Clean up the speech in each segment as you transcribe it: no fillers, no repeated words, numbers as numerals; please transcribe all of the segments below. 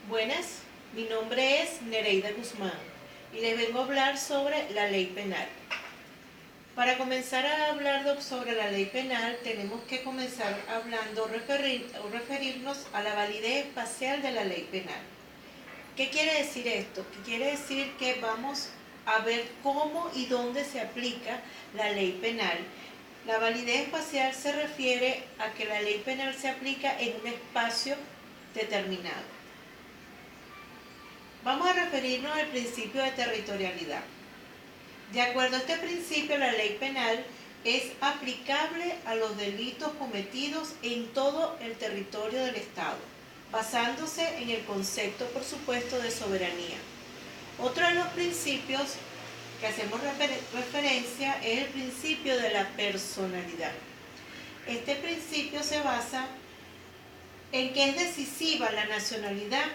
Buenas, mi nombre es Nereida Guzmán y les vengo a hablar sobre la ley penal. Para comenzar a hablar sobre la ley penal tenemos que comenzar hablando o referirnos a la validez espacial de la ley penal. ¿Qué quiere decir esto? Que quiere decir que vamos a ver cómo y dónde se aplica la ley penal. La validez espacial se refiere a que la ley penal se aplica en un espacio determinado. Vamos a referirnos al principio de territorialidad. De acuerdo a este principio, la ley penal es aplicable a los delitos cometidos en todo el territorio del Estado, basándose en el concepto, por supuesto, de soberanía. Otro de los principios que hacemos referencia es el principio de la personalidad. Este principio se basa en que es decisiva la nacionalidad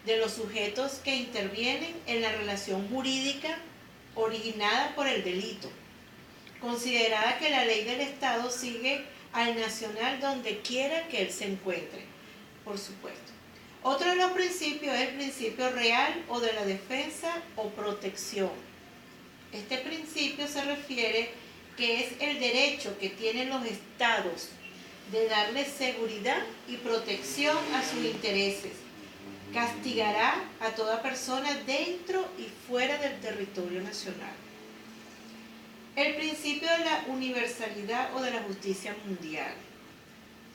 de los sujetos que intervienen en la relación jurídica originada por el delito, considerada que la ley del Estado sigue al nacional donde quiera que él se encuentre, por supuesto. Otro de los principios es el principio real o de la defensa o protección. Este principio se refiere que es el derecho que tienen los estados de darle seguridad y protección a sus intereses. Castigará a toda persona dentro y fuera del territorio nacional. El principio de la universalidad o de la justicia mundial.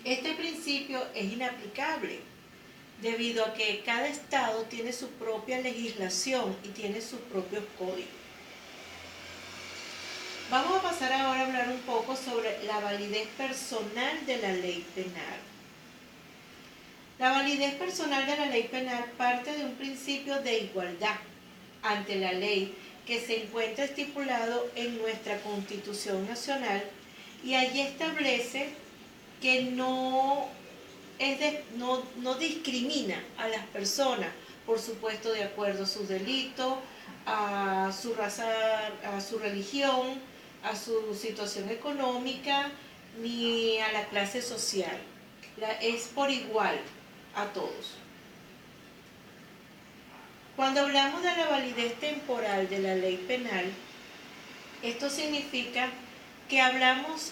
Este principio es inaplicable debido a que cada estado tiene su propia legislación y tiene sus propios códigos. Vamos a pasar ahora a hablar un poco sobre la validez personal de la ley penal. La validez personal de la ley penal parte de un principio de igualdad ante la ley que se encuentra estipulado en nuestra Constitución Nacional y allí establece que no discrimina a las personas, por supuesto, de acuerdo a sus delitos, a su raza, a su religión, a su situación económica, ni a la clase social. Es por igual a todos. Cuando hablamos de la validez temporal de la ley penal, esto significa que hablamos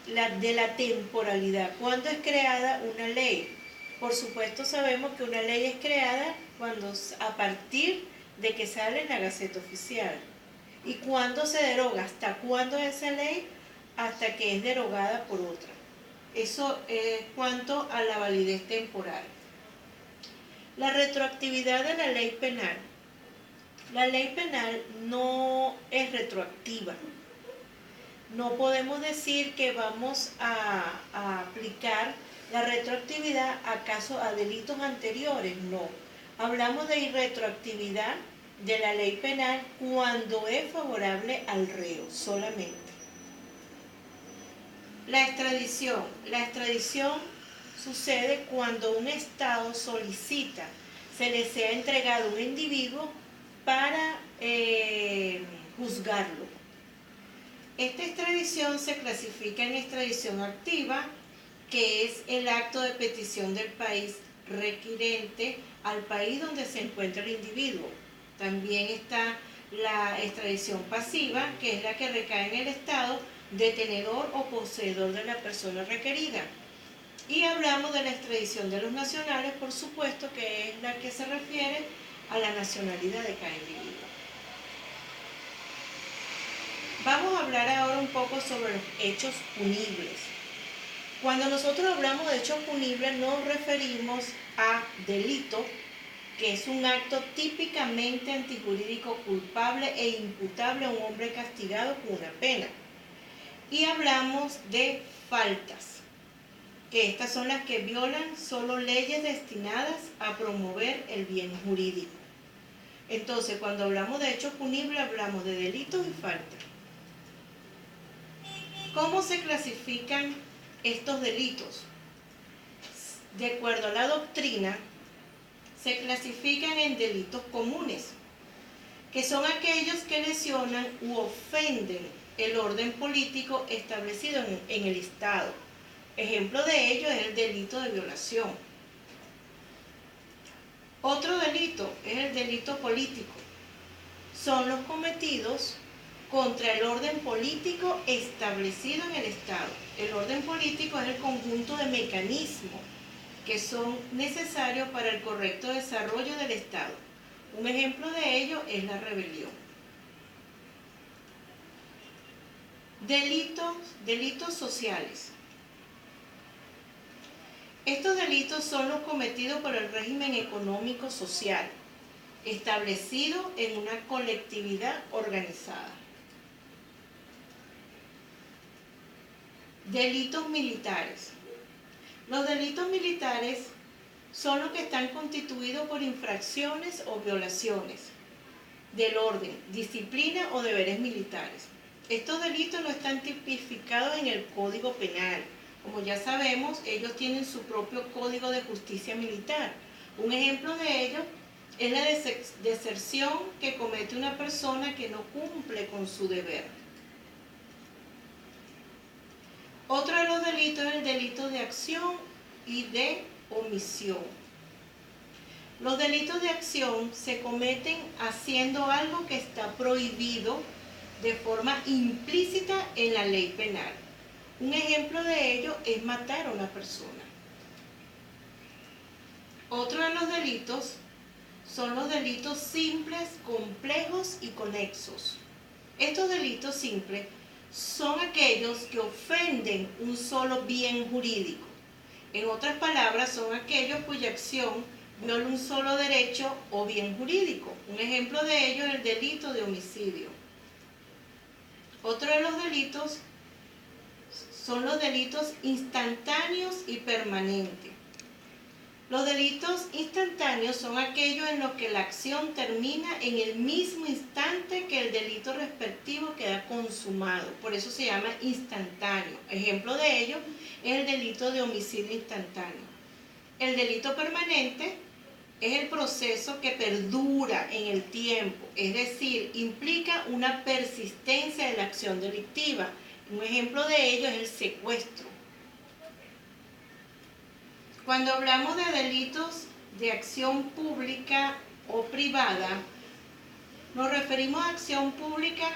de la temporalidad, cuando es creada una ley. Por supuesto sabemos que una ley es creada a partir de que sale en la Gaceta Oficial. ¿Y cuándo se deroga? ¿Hasta cuándo es esa ley? Hasta que es derogada por otra. Eso es cuanto a la validez temporal. La retroactividad de la ley penal. La ley penal no es retroactiva. No podemos decir que vamos a aplicar la retroactividad a delitos anteriores, no. Hablamos de irretroactividad de la ley penal cuando es favorable al reo solamente. La extradición. La extradición sucede cuando un Estado solicita se le sea entregado un individuo para juzgarlo. Esta extradición se clasifica en extradición activa, que es el acto de petición del país requirente al país donde se encuentra el individuo. También está la extradición pasiva, que es la que recae en el Estado detenedor o poseedor de la persona requerida. Y hablamos de la extradición de los nacionales, por supuesto, que es la que se refiere a la nacionalidad de cada individuo. Vamos a hablar ahora un poco sobre los hechos punibles. Cuando nosotros hablamos de hechos punibles nos referimos a delito, que es un acto típicamente antijurídico culpable e imputable a un hombre castigado con una pena. Y hablamos de faltas, que estas son las que violan solo leyes destinadas a promover el bien jurídico. Entonces, cuando hablamos de hechos punibles, hablamos de delitos y faltas. ¿Cómo se clasifican estos delitos? De acuerdo a la doctrina, se clasifican en delitos comunes, que son aquellos que lesionan u ofenden el orden político establecido en el Estado. Ejemplo de ello es el delito de violación. Otro delito es el delito político. Son los cometidos contra el orden político establecido en el Estado. El orden político es el conjunto de mecanismos que son necesarios para el correcto desarrollo del Estado. Un ejemplo de ello es la rebelión. Delitos sociales. Estos delitos son los cometidos por el régimen económico social, establecido en una colectividad organizada. Delitos militares. Los delitos militares son los que están constituidos por infracciones o violaciones del orden, disciplina o deberes militares. Estos delitos no están tipificados en el Código Penal. Como ya sabemos, ellos tienen su propio Código de Justicia Militar. Un ejemplo de ello es la deserción que comete una persona que no cumple con su deber. Otro de los delitos es el delito de acción y de omisión. Los delitos de acción se cometen haciendo algo que está prohibido de forma implícita en la ley penal. Un ejemplo de ello es matar a una persona. Otro de los delitos son los delitos simples, complejos y conexos. Estos delitos simples son aquellos que ofenden un solo bien jurídico. En otras palabras, son aquellos cuya acción viola un solo derecho o bien jurídico. Un ejemplo de ello es el delito de homicidio. Otro de los delitos son los delitos instantáneos y permanentes. Los delitos instantáneos son aquellos en los que la acción termina en el mismo instante que el delito respectivo queda consumado. Por eso se llama instantáneo. Ejemplo de ello es el delito de homicidio instantáneo. El delito permanente es el proceso que perdura en el tiempo, es decir, implica una persistencia de la acción delictiva. Un ejemplo de ello es el secuestro. Cuando hablamos de delitos de acción pública o privada, nos referimos a acción pública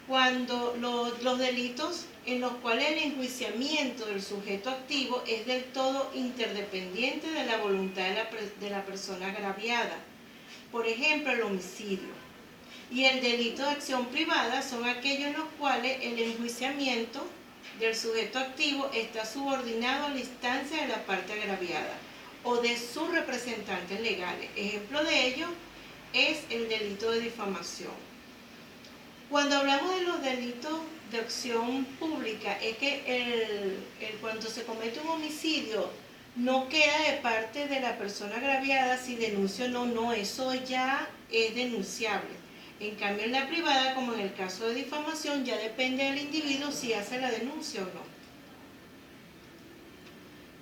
cuando los delitos en los cuales el enjuiciamiento del sujeto activo es del todo interdependiente de la voluntad de la persona agraviada. Por ejemplo, el homicidio. Y el delito de acción privada son aquellos en los cuales el enjuiciamiento del sujeto activo está subordinado a la instancia de la parte agraviada o de sus representantes legales. Ejemplo de ello es el delito de difamación. Cuando hablamos de los delitos de acción pública, es que cuando se comete un homicidio no queda de parte de la persona agraviada si denuncia o no, no, eso ya es denunciable. En cambio, en la privada, como en el caso de difamación, ya depende del individuo si hace la denuncia o no.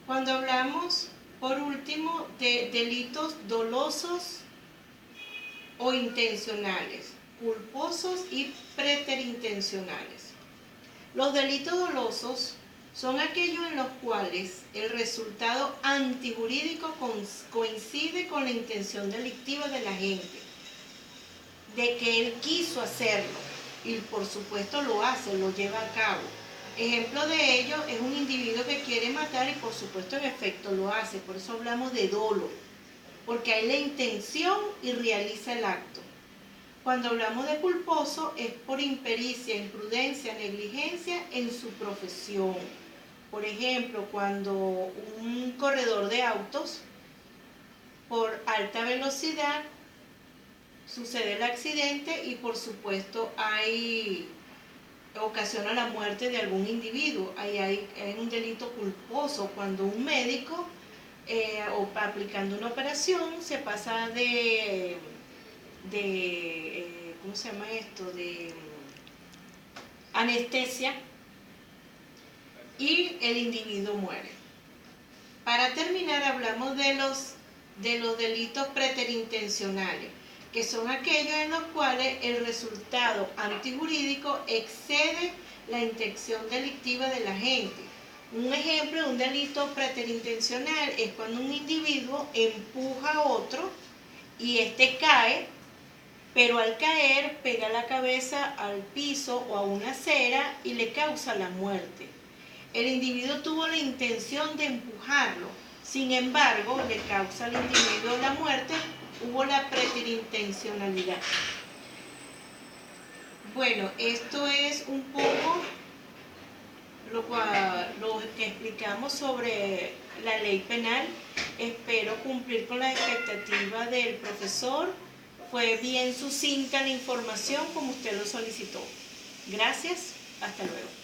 Cuando hablamos, por último, de delitos dolosos o intencionales, culposos y preterintencionales. Los delitos dolosos son aquellos en los cuales el resultado antijurídico coincide con la intención delictiva del agente, de que él quiso hacerlo y por supuesto lo hace, lo lleva a cabo. Ejemplo de ello es un individuo que quiere matar y por supuesto en efecto lo hace, por eso hablamos de dolo, porque hay la intención y realiza el acto. Cuando hablamos de culposo es por impericia, imprudencia, negligencia en su profesión. Por ejemplo, cuando un corredor de autos por alta velocidad sucede el accidente y por supuesto ocasiona la muerte de algún individuo. Ahí hay un delito culposo cuando un médico aplicando una operación se pasa de ¿cómo se llama esto? De anestesia y el individuo muere. Para terminar, hablamos de los delitos preterintencionales, que son aquellos en los cuales el resultado antijurídico excede la intención delictiva del agente. Un ejemplo de un delito preterintencional es cuando un individuo empuja a otro y este cae, pero al caer pega la cabeza al piso o a una acera y le causa la muerte. El individuo tuvo la intención de empujarlo, sin embargo, le causa al individuo la muerte, hubo la preterintencionalidad. Bueno, esto es un poco lo que explicamos sobre la ley penal. Espero cumplir con las expectativas del profesor. Fue bien sucinta la información como usted lo solicitó. Gracias, hasta luego.